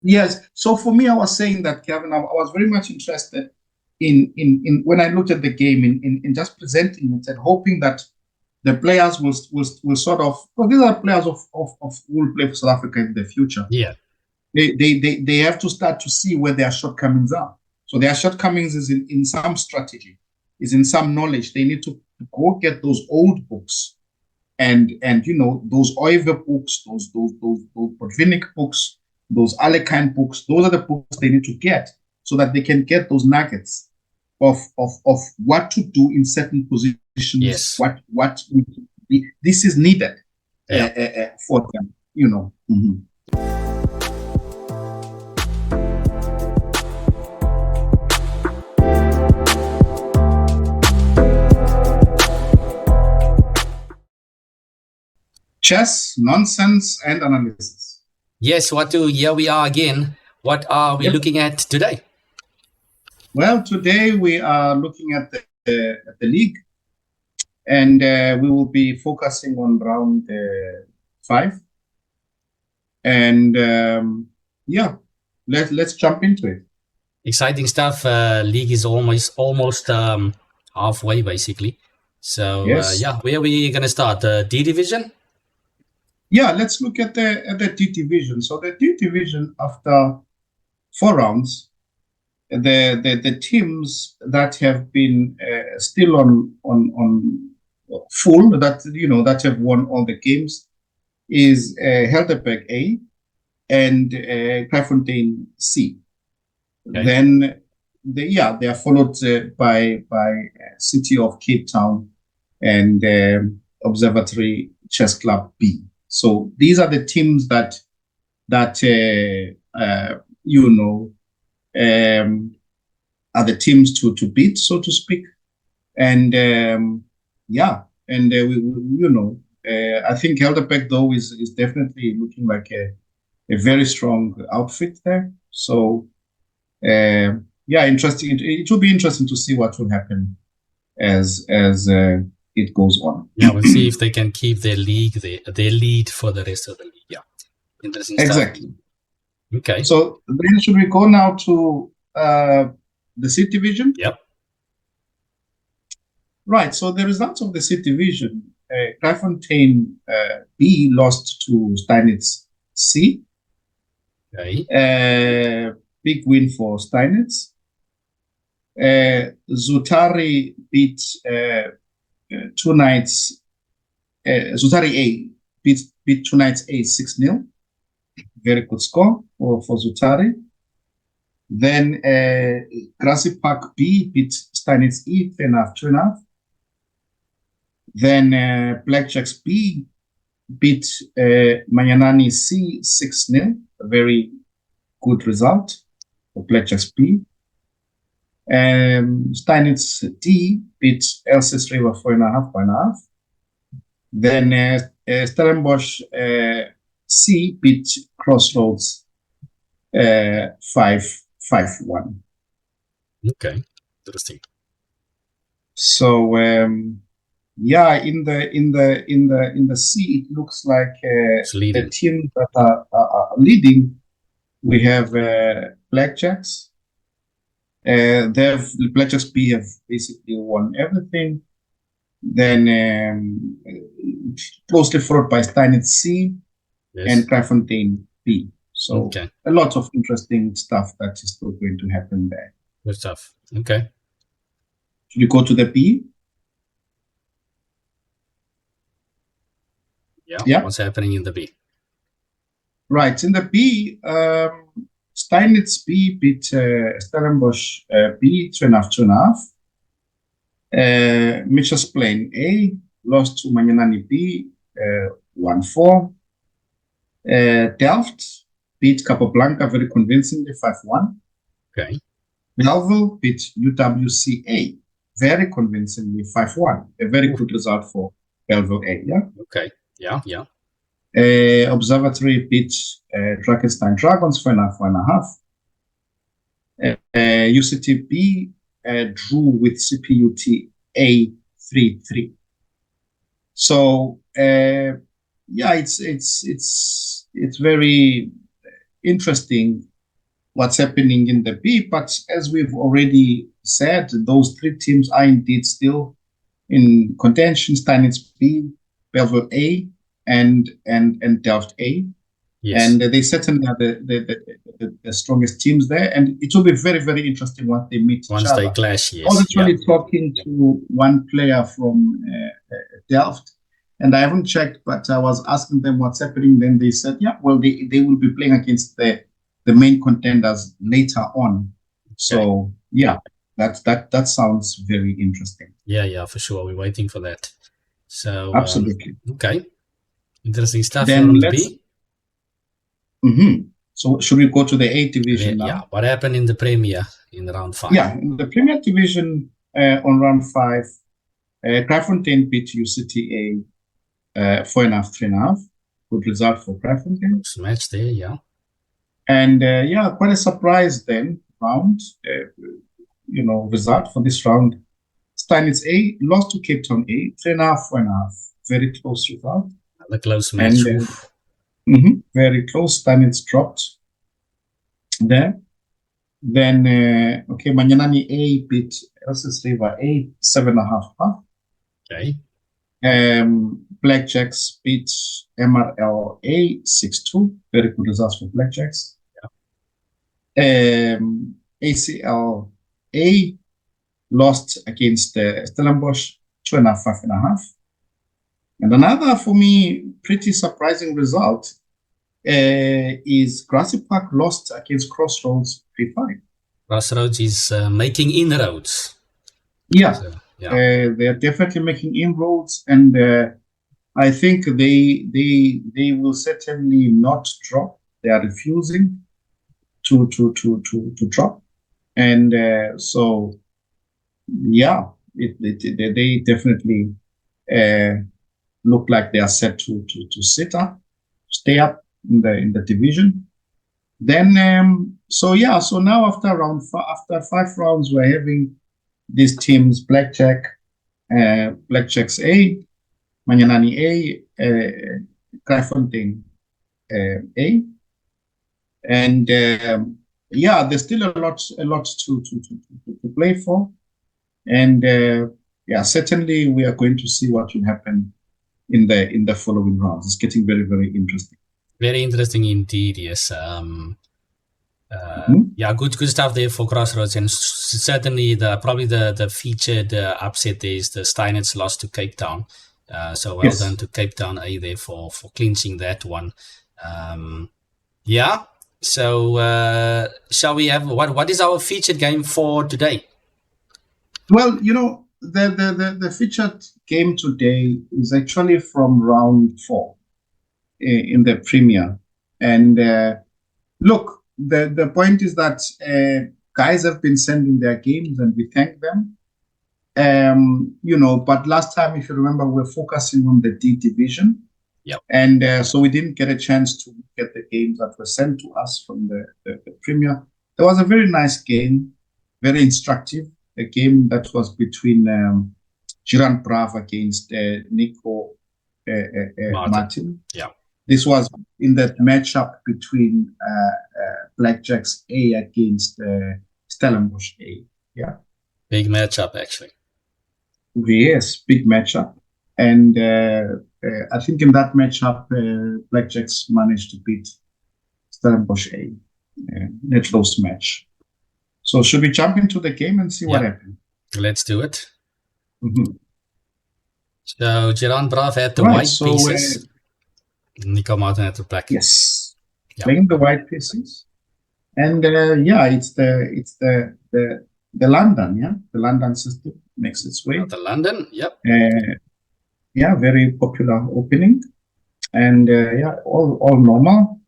Yes. So for me, I was saying that, Kevin, I was very much interested in when I looked at the game in just presenting it and hoping that the players will sort of, because these are players who will play for South Africa in the future. Yeah. They have to start to see where their shortcomings are. So their shortcomings is in some strategy, is in some knowledge. They need to go get those old books and those Oive books, those Botvinnik books, those Alekhine books. Those are the books they need to get so that they can get those nuggets of what to do in certain positions. Yes. What this is needed for them. Mm-hmm. Chess, nonsense, and analysis. Yes, Watu, here we are again. What are we looking at today? Well, today we are looking at the league, and we will be focusing on round 5. And let's jump into it. Exciting stuff. League is almost halfway, basically. So yes. where are we going to start? D division? Yeah, let's look at the D division. So the D division, after 4 rounds, the teams that have been still on full, that have won all the games, is Helderberg A and Kraaifontein C. Okay. Then they are followed by City of Cape Town and Observatory Chess Club B. So these are the teams that are the teams to beat, so to speak. And I think Helderberg though is definitely looking like a very strong outfit there. So interesting. It will be interesting to see what will happen as it goes on. Yeah, we'll see if they can keep their lead for the rest of the league. Yeah, interesting stuff. Exactly. Okay. So then should we go now to the C division? Yep. Right. So the results of the C division: Kraaifontein B lost to Steinitz C. Okay. Big win for Steinitz. Zutari beat Two Knights. Zutari A beat Two Knights A 6-0. Very good score for Zutari. Then Grassy Park B beat Steinitz E 3.5, 2.5. Then Blackjacks B beat Manyanani C 6-0. A very good result for Blackjacks B. Steinitz D beat Elsis River 4.5, 4.5. Then Stellenbosch C beat Crossroads 5-1. Okay, interesting. So in the C, it looks like the teams that are leading. We have Blackjacks. Blackjacks B have basically won everything. Then closely followed by Steinitz C and Kraaifontein B. So a lot of interesting stuff that is still going to happen there. Good stuff. Okay. Should we go to the B? Yeah. What's happening in the B? Right. In the B, Steinitz B beat Stellenbosch B 2.5, 2.5. Mitchell's Plain A lost to Manyanani B 1-4. Delft beat Capablanca very convincingly 5-1. Okay. Belleville beat UWCA very convincingly 5-1. A very good result for Belleville A. Yeah. Okay. Yeah. Observatory beat Drakenstein Dragons 4.5, 4.5. UCT drew with CPUT A 3-3. So it's very interesting what's happening in the B. But as we've already said, those three teams are indeed still in contention: Steinitz B, Belleville A, and Delft A. Yes. And they certainly are the strongest teams there. And it will be very, very interesting once they meet Once each other. they clash, yes. I was actually talking to one player from Delft, and I haven't checked, but I was asking them what's happening. Then they said, yeah, well, they will be playing against the main contenders later on. So, yeah, that sounds very interesting. Yeah, for sure. We're waiting for that. So, absolutely. Okay. Interesting stuff Then on the B. So should we go to the A division now? Yeah. What happened in the Premier in round 5? Yeah, in the Premier division on round 5, Kraaifontein beat UCTA 4.5, 3.5. Good result for Kraaifontein. Match there, yeah. And quite a surprise then round, result for this round. Steinitz A lost to Cape Town A, 3.5, 4.5. Very close result. Another close match. Very close. Steinitz dropped there. Then, Manyanani A beat Elsis River A, 7.5. Okay. Blackjacks beat MRL A, 6-2. Very good results for Blackjacks. Yeah. ACL A lost against Stellenbosch, 2.5, 5.5. And another, for me, pretty surprising result is Grassy Park lost against Crossroads 3-5. Crossroads is making inroads. Yeah, so, they are definitely making inroads, and I think they will certainly not drop. They are refusing to drop, and so yeah, they definitely look like they are set to stay up in the division. Then so now after after 5 rounds, we're having these teams: Blackjacks A, Manyanani A, Kraaifontein A, and there's still a lot to play for, and certainly we are going to see what will happen in the following rounds. It's getting very, very interesting. Very interesting indeed. Yes. Yeah, good stuff there for Crossroads, and certainly probably the featured upset there is the Steinitz loss to Cape Town. So well done to Cape Town A there for clinching that one. Yeah. So shall we have what is our featured game for today? Well, the featured game today is actually from round 4 in the Premier, and look. The point is that guys have been sending their games, and we thank them. But last time, if you remember, we were focusing on the D division. Yep. And so we didn't get a chance to look at the games that were sent to us from the Premier. There was a very nice game, very instructive. A game that was between Giran Brav against Nico Martin. Yeah. This was in that matchup between Blackjacks A against Stellenbosch A. Yeah. Big matchup, actually. Yes, big matchup. And I think in that matchup, Blackjacks managed to beat Stellenbosch A in a close match. So should we jump into the game and see what happened? Let's do it. So Giran Brav had the white pieces. Nico Martin at the black. Yes, playing the white pieces, and it's the London, the London system makes its way. The London, yep. Very popular opening, and all normal,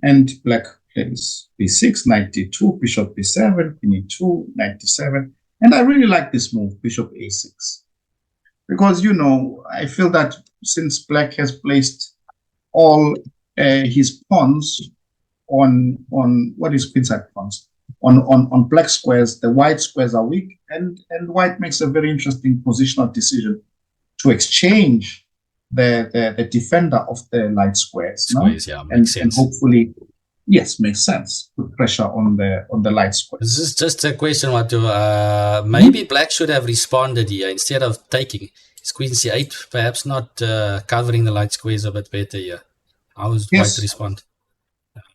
and black plays B6, 92, Bishop B7, Queen E2, 97, and I really like this move, Bishop A6, because I feel that since black has placed all his pawns on what is queenside pawns on black squares, the white squares are weak, and white makes a very interesting positional decision to exchange the defender of the light squares, and hopefully Yes, makes sense. Put pressure on the light square. This is just a question, Watu. Maybe black should have responded here instead of taking. Is queen c8 perhaps not covering the light squares a bit better here? How is white to respond?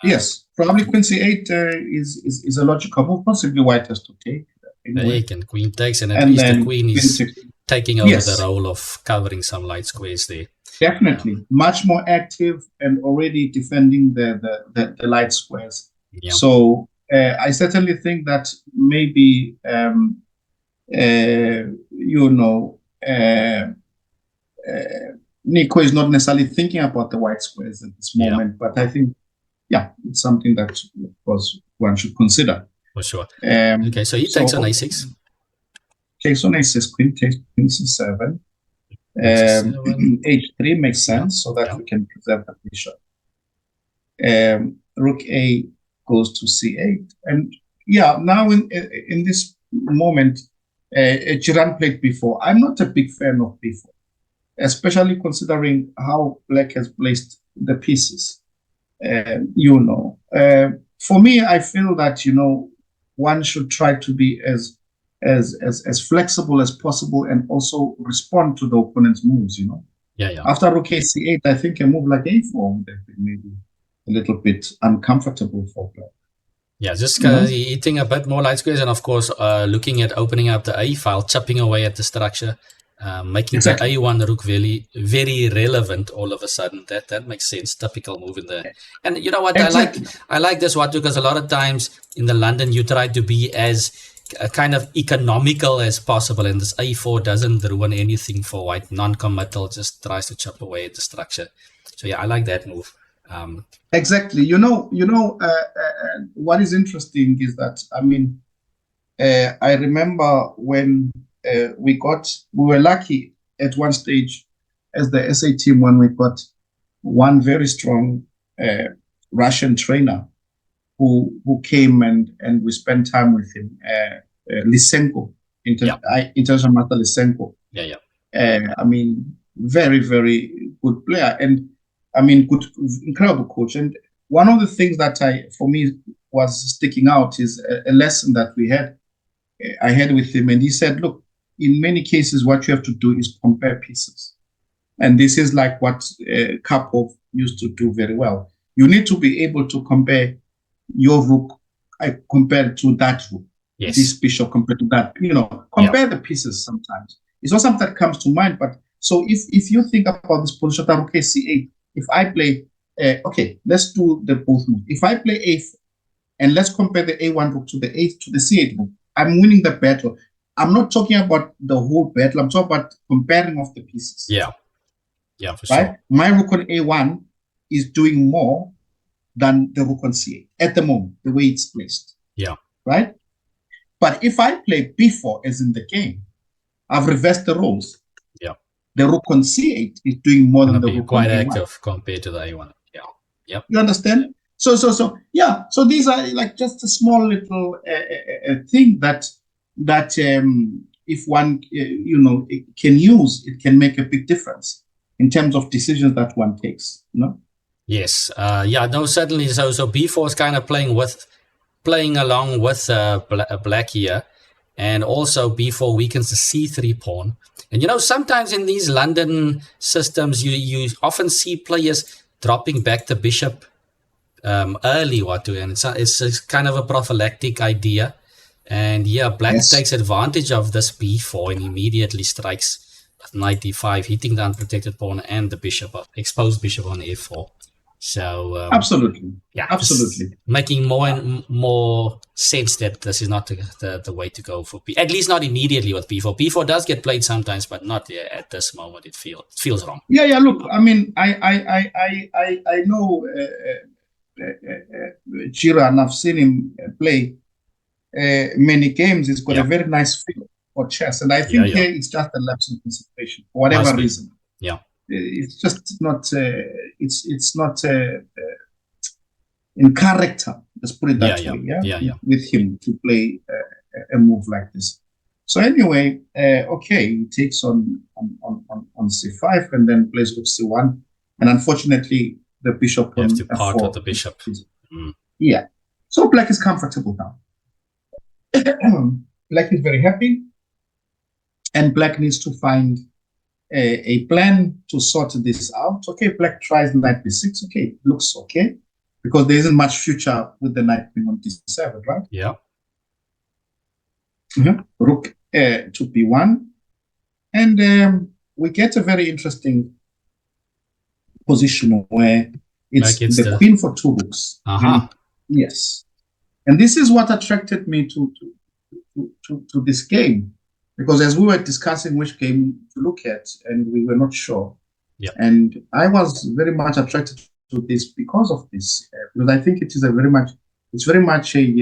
Yes, probably queen c8 is a logical move. Possibly white has to take. Anyway. And queen takes, and at least the queen is taking over the role of covering some light squares there. Definitely, much more active and already defending the light squares. Yeah. So I certainly think that maybe Nico is not necessarily thinking about the white squares at this moment, but I think, it's something that, of course, one should consider. For sure. Okay, so he takes on a6. Takes on a6, queen takes queen c7. H3 makes sense, so that we can preserve the bishop. Rook A goes to c8, and now in this moment, Jiran played b4. I'm not a big fan of b4, especially considering how black has placed the pieces. For me, I feel that one should try to be as flexible as possible and also respond to the opponent's moves. After rook a c8, I think a move like a4 would have been maybe a little bit uncomfortable for black. Yeah, just eating a bit more light squares, and of course, looking at opening up the A file, chipping away at the structure, making the A1 rook very, very relevant all of a sudden. That makes sense. Typical move in there. And you know what? Exactly. I like this, Watu, because a lot of times in the London, you try to be as kind of economical as possible, and this A4 doesn't ruin anything for white. Non-committal, just tries to chip away at the structure. So yeah, I like that move. Exactly. What is interesting is that, I remember when we were lucky at one stage as the SA team when we got one very strong Russian trainer who came and we spent time with him, Lysenko, International Master Lysenko. Very, very good player, and good, incredible coach. And one of the things that for me was sticking out is a lesson that I had with him, and he said, look, in many cases, what you have to do is compare pieces. And this is like what Karpov used to do very well. You need to be able to compare your rook compared to that rook. Yes. This bishop compared to that. Compare the pieces sometimes. It's not something that comes to mind, but so if you think about this position, rook c8, if I play, let's do the both moves. If I play a4, and let's compare the a1 rook to the c8 rook, I'm winning the battle. I'm not talking about the whole battle. I'm talking about comparing of the pieces. Yeah, for sure. My rook on a1 is doing more than the rook on c8 at the moment, the way it's placed. Yeah. Right? But if I play b4 as in the game, I've reversed the roles. Yeah. The rook on c8 is doing more than the rook on a1. Quite active compared to the a1. Yeah. Yep. You understand? So these are like just a small little thing that if one can use, it can make a big difference in terms of decisions that one takes. Yes. Certainly. So b4 is kind of playing along with black here, and also b4 weakens the c3 pawn. And sometimes in these London systems, you often see players dropping back the bishop early, Watu, and it's kind of a prophylactic idea. And black takes advantage of this b4 and immediately strikes with knight d5, hitting the unprotected pawn and the bishop, exposed bishop on f4. So absolutely, making more and more sense that this is not the way to go for at least not immediately with b4. b4 does get played sometimes, but not at this moment. It feels wrong. Yeah. Look, I know Jiran. I've seen him play many games. He's got a very nice feel for chess, and I think here it's just a lapse in concentration for whatever reason. Yeah. It's just not. It's not in character. Let's put it that way. Yeah. With him to play a move like this. So anyway, he takes on c5 and then plays with c1, and unfortunately the bishop. You have to part with the bishop. Yeah. So black is comfortable now. Black is very happy, and black needs to find a plan to sort this out. Okay, black tries knight b6. Okay, looks okay, because there isn't much future with the knight being on d7, right? Yeah. Rook to b1, and we get a very interesting position where it's the queen for two rooks. Yes, and this is what attracted me to this game, because as we were discussing which game to look at, and we were not sure. Yeah. And I was very much attracted to this because of this, because I think it is very much a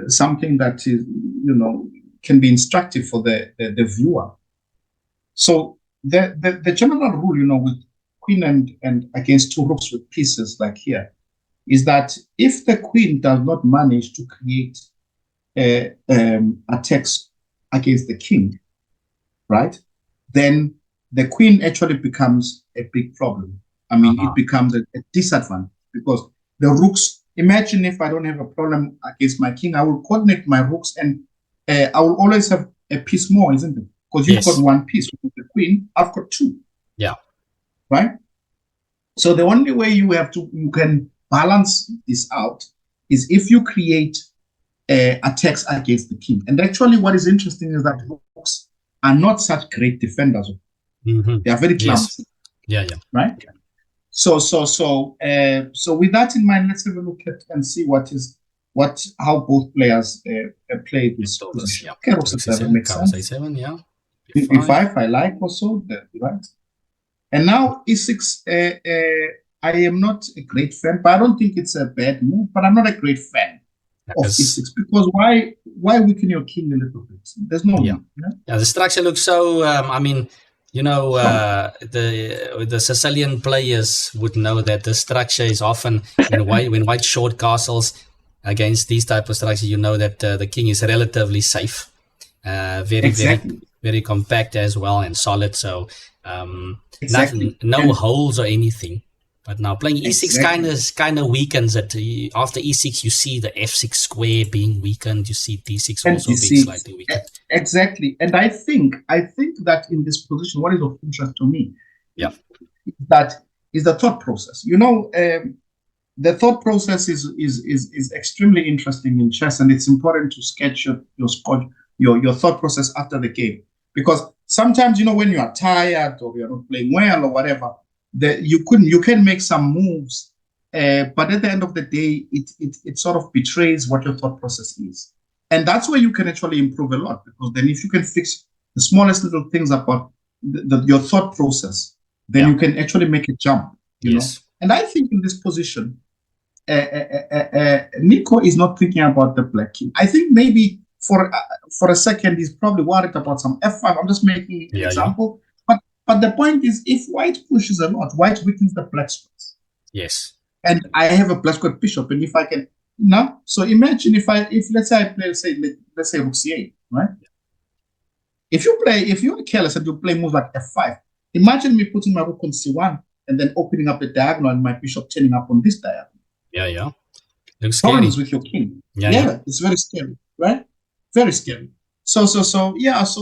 something that is, can be instructive for the viewer. So the general rule, with queen and against two rooks with pieces like here, is that if the queen does not manage to create attacks against the king, right, then the queen actually becomes a big problem. I mean, it becomes a disadvantage, because the rooks, imagine if I don't have a problem against my king, I will coordinate my rooks, and I will always have a piece more, isn't it? Because you've got one piece with the queen, I've got two. Yeah. Right? So the only way you can balance this out is if you create attacks against the king. And actually what is interesting is that rooks are not such great defenders. They are very clumsy. Yeah. Right? So with that in mind, let's have a look at and see how both players play this position. Yeah. Okay, rook c7 makes sense. a7, yeah. b5 I like also, right? And now e6, I am not a great fan, but I don't think it's a bad move, but I'm not a great fan of e6, because why weaken your king a little bit? There's no need. Yeah, the structure looks so, the Sicilian players would know that the structure is often, when white short castles against these type of structures, you know that the king is relatively safe, very compact as well, and solid. So no holes or anything. But now playing e6 kind of weakens it. After e6, you see the f6 square being weakened. You see d6 also being slightly weakened. Exactly, and I think that in this position, what is of interest to me, is the thought process. The thought process is extremely interesting in chess, and it's important to sketch your thought process after the game, because sometimes when you are tired or you're not playing well or whatever, you can make some moves, but at the end of the day, it sort of betrays what your thought process is, and that's where you can actually improve a lot, because then if you can fix the smallest little things about your thought process, then you can actually make a jump. You know? And I think in this position, Nico is not thinking about the black king. I think maybe for a second he's probably worried about some f5. I'm just making an example. But the point is, if white pushes a lot, white weakens the black squares. Yes. And I have a black square bishop, and if I can so imagine if let's say I play let's say rook c8, right? If you're careless and you play moves like f5, imagine me putting my rook on c1 and then opening up the diagonal and my bishop turning up on this diagonal. Yeah. Looks scary. Problems with your king. Yeah, it's very scary, right? Very scary. So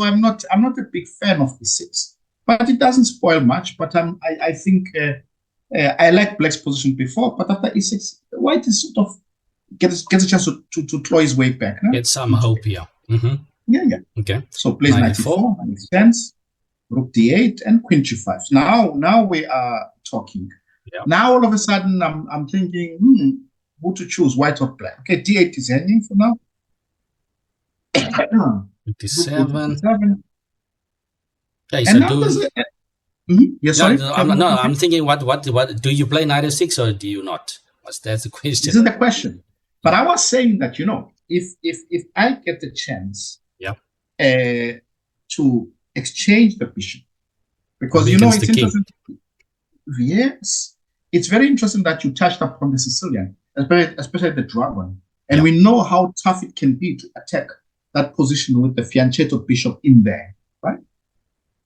I'm not a big fan of e6, but it doesn't spoil much. But I think I like black's position before, but after e6, white is sort of gets a chance to claw his way back. No? Get some hope here. Yeah. Okay. So plays knight e4, makes sense. Rook d8 and queen g5. Now we are talking. Yeah. Now all of a sudden I'm thinking, who to choose, white or black? Okay, d8 is hanging for now. d7. Okay, so I'm thinking, what do you play knight f6 or do you not? That's the question. This is the question. But I was saying that if I get the chance, to exchange the bishop, because it's interesting. Yes, it's very interesting that you touched upon the Sicilian, especially the dragon, and we know how tough it can be to attack that position with the fianchetto bishop in there, right?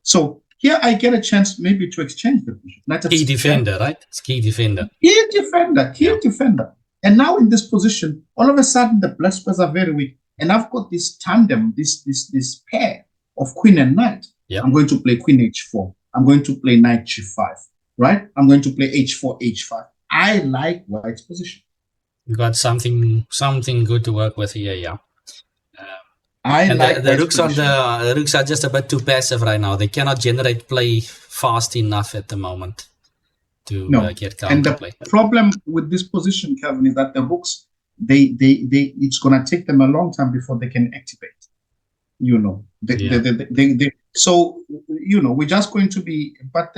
So here I get a chance maybe to exchange the bishop. Key defender, right? It's key defender. Key defender. And now in this position, all of a sudden the black squares are very weak. And I've got this tandem, this pair of queen and knight. Yep. I'm going to play queen h4. I'm going to play knight g5, right? I'm going to play h4, h5. I like white's position. You got something good to work with here, yeah. And like the rooks the rooks are just a bit too passive right now. They cannot generate play fast enough at the moment to get counterplay. And the problem with this position, Kevin, is that the rooks, it's gonna take them a long time before they can activate. You know, so you know, we're just going to be. But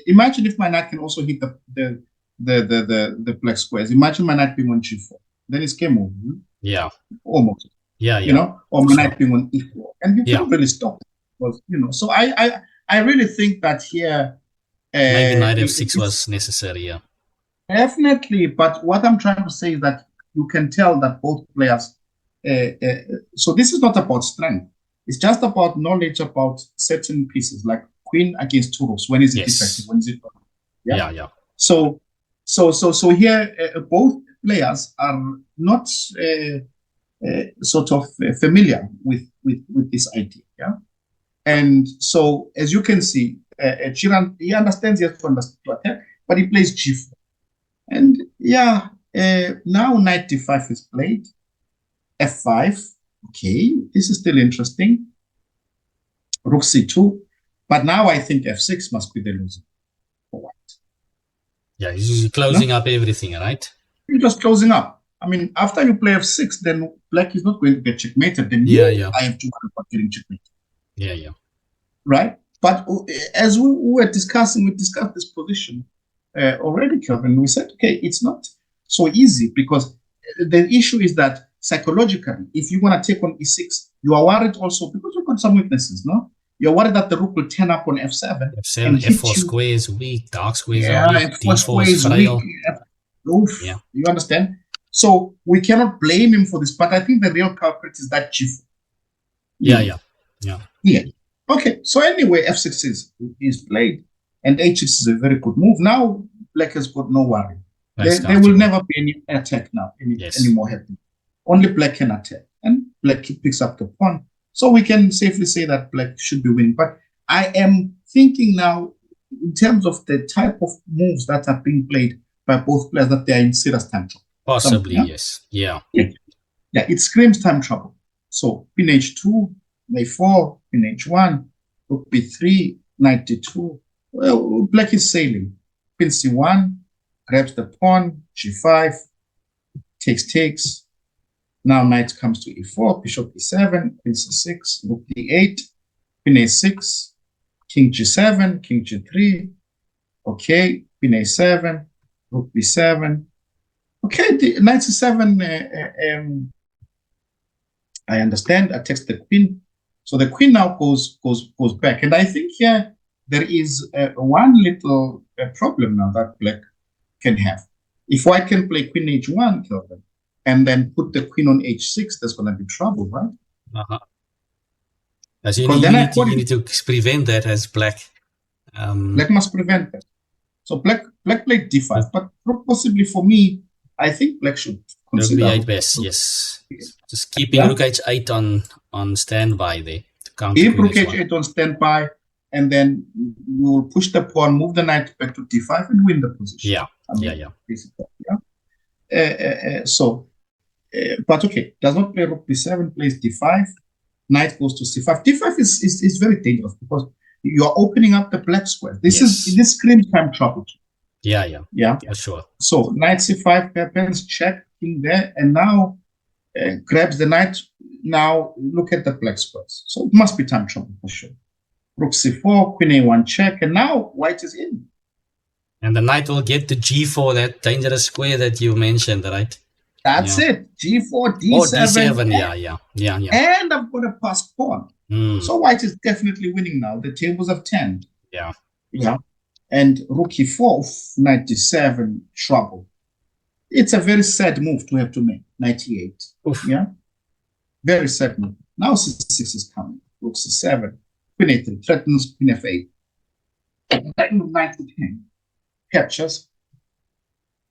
imagine if my knight can also hit the black squares. Imagine my knight being on g4, then it's game over. Yeah, almost. Yeah, you know, or my knight being on e4, and you can't really stop it. Because, you know, so I really think that here maybe knight f6 was necessary. Yeah, definitely. But what I'm trying to say is that you can tell that both players. So this is not about strength. It's just about knowledge about certain pieces, like queen against two rooks. When is it effective? When is it? Yeah. So here, both players are not sort of familiar with this idea. Yeah. And so, as you can see, Chiran, he understands he has to attack, but he plays g4. And yeah, now knight d5 is played. f5, okay, this is still interesting. Rook c2, but now I think f6 must be the loser for white. Yeah, he's closing up everything, right? You're just closing up. I mean, after you play f6, then black is not going to get checkmated. Then I have to worry about getting checkmated. Yeah. Right? But as we were discussing, we discussed this position already, Kelvin. We said, okay, it's not so easy because the issue is that psychologically, if you want to take on e6, you are worried also because you've got some weaknesses, no? You're worried that the rook will turn up on f7. F7, f4 square is weak, dark squares are weak, f4 is frail. Yeah. You understand? So we cannot blame him for this, but I think the real culprit is that g4. Yeah. Okay, so anyway, f6 is played, and h6 is a very good move. Now, black has got no worry. There will never be any attack now, anymore happening. Only black can attack, and black picks up the pawn. So we can safely say that black should be winning. But I am thinking now, in terms of the type of moves that are being played by both players, that they are in serious time trouble. Possibly, yes. Yeah, it screams time trouble. So queen h2, a4, queen h1, rook b3, knight d2. Well, black is sailing. Queen c1, grabs the pawn, g5, takes. Now knight comes to e4, bishop e7, queen c6, rook d8, queen a6, king g7, king g3. Okay, queen a7, rook b7. Okay, the knight c7. I understand. Attacks the queen. So the queen now goes back, and I think here there is one little problem now that black can have. If white can play queen h1, Kelvin, and then put the queen on h6, there's going to be trouble, right? So you need to prevent that as black. Black must prevent that. So black played d5, but possibly for me, I think black should consider rook b8 best. Yes, just keeping rook h8 on standby there to counter. Keep rook h8 on standby, and then we will push the pawn, move the knight back to d5, and win the position. Basically, but okay, does not play rook b7, plays d5, knight goes to c5. d5 is very dangerous because you are opening up the black square. This screams time trouble. Yeah, for sure. So knight c5 happens, check, king there, and now grabs the knight. Now look at the black squares. So it must be time trouble for sure. Rook c4, queen a1 check, and now white is in. And the knight will get to g4, that dangerous square that you mentioned, right? That's it. G4, d7. Oh, d7, yeah. And I've got a pass pawn. So white is definitely winning now. The tables have turned. Yeah. And rook e4, knight d7, trouble. It's a very sad move to have to make, knight e8. Yeah? Very sad move. Now c6 is coming. Rook c7, queen a3, threatens queen f8. Knight to 10. Captures.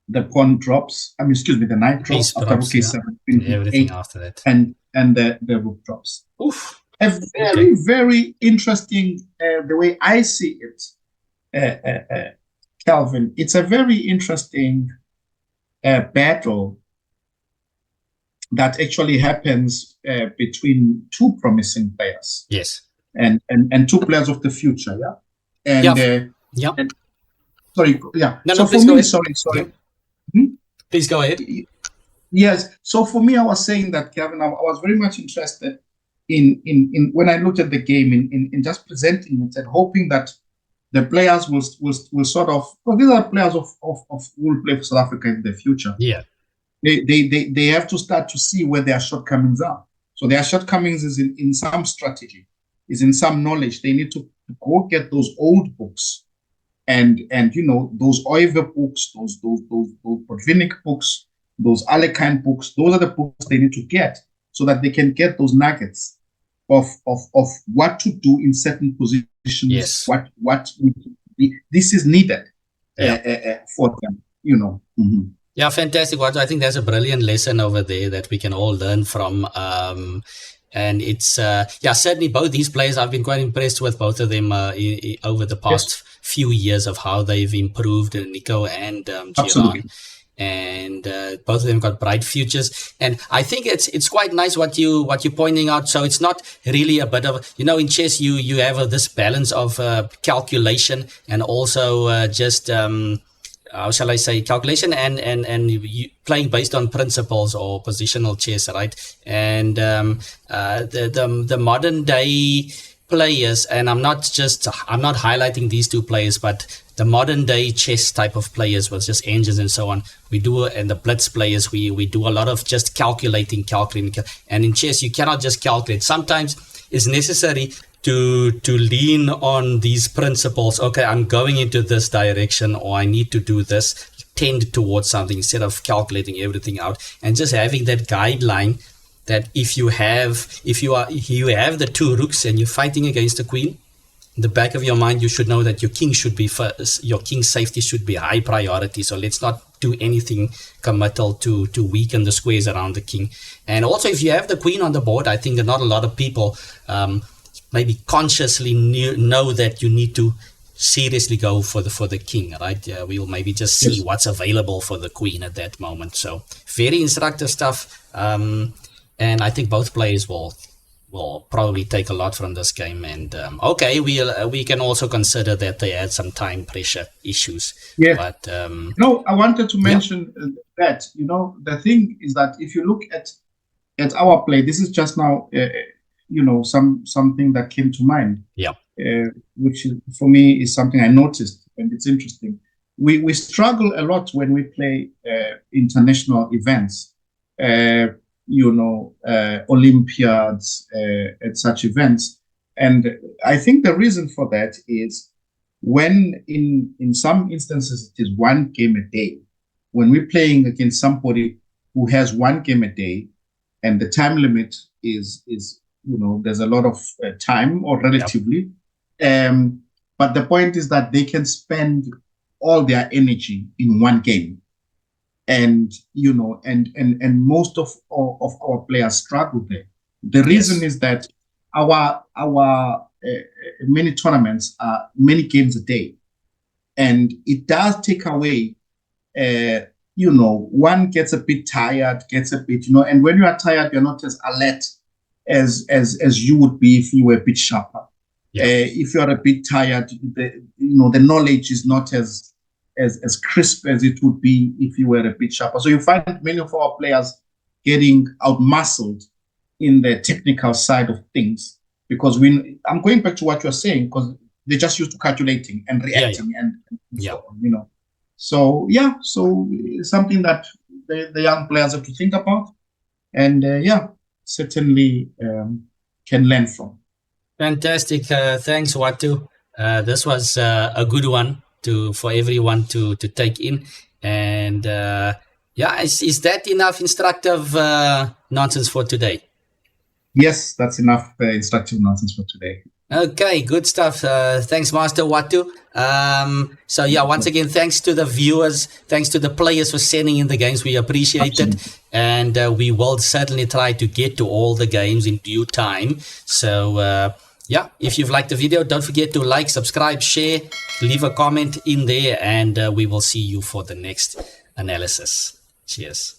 the pawn drops. I mean, excuse me, the knight drops Piece after drops, rook yeah. a7, queen Everything e8, after that. and the rook drops. Oof. A very, very interesting, the way I see it, Calvin. It's a very interesting battle that actually happens between two promising players. Yes. And two players of the future, yeah. And yeah. And, sorry, yeah. No, so please for go me, ahead. sorry. Yeah. Please go ahead. Yes. So for me, I was saying that, Kevin, I was very much interested in when I looked at the game in just presenting it and hoping that the players will sort of, well, these are players of who will play for South Africa in the future. Yeah. They have to start to see where their shortcomings are. So their shortcomings is in some strategy, is in some knowledge. They need to go get those old books and those Oive books, those Botvinnik books, those Alekhine books. Those are the books they need to get so that they can get those nuggets of what to do in certain positions. Yes. What this is needed for them. Mm-hmm. Yeah, fantastic. I think there's a brilliant lesson over there that we can all learn from. And it's certainly both these players, I've been quite impressed with both of them over the past few years of how they've improved, Nico and Jiran. And both of them got bright futures, and I think it's quite nice what you're pointing out. So it's not really a bit of, in chess you have this balance of calculation and also just how shall I say, calculation and you playing based on principles or positional chess, right? And the modern day players, and I'm not highlighting these two players, but the modern day chess type of players with just engines and so on, and the blitz players, we do a lot of just calculating. And in chess, you cannot just calculate. Sometimes it's necessary to lean on these principles. Okay, I'm going into this direction, or I need to do this, tend towards something instead of calculating everything out, and just having that guideline that if you have the two rooks and you're fighting against the queen, in the back of your mind, you should know that your king should be first. Your king's safety should be high priority. So let's not do anything committal to weaken the squares around the king. And also, if you have the queen on the board, I think that not a lot of people maybe consciously know that you need to seriously go for the king, right? We'll maybe just see what's available for the queen at that moment. So very instructive stuff. And I think both players will probably take a lot from this game. And we can also consider that they had some time pressure issues. Yeah. But no, I wanted to mention that the thing is that if you look at our play, this is just now something that came to mind. Yeah. Which for me is something I noticed, and it's interesting. We struggle a lot when we play international events. Olympiads and such events. And I think the reason for that is when in some instances it is one game a day. When we're playing against somebody who has one game a day and the time limit is there's a lot of time, or relatively. But the point is that they can spend all their energy in one game. And and most of our players struggle there. The reason is that our many tournaments are many games a day, and it does take away. One gets a bit tired, and when you are tired, you're not as alert as you would be if you were a bit sharper. If you are a bit tired, the knowledge is not as crisp as it would be if you were a bit sharper. So you find many of our players getting out-muscled in the technical side of things, because I'm going back to what you're saying, because they're just used to calculating and reacting and so on, So it's something that the young players have to think about, and certainly can learn from. Fantastic. Thanks, Watu. This was a good one for everyone to take in. And is that enough instructive nonsense for today? Yes, that's enough instructive nonsense for today. Okay, good stuff. Thanks, Master Watu. So yeah, once again, thanks to the viewers, thanks to the players for sending in the games. We appreciate it, and we will certainly try to get to all the games in due time. So yeah, if you've liked the video, don't forget to like, subscribe, share, leave a comment in there, and we will see you for the next analysis. Cheers.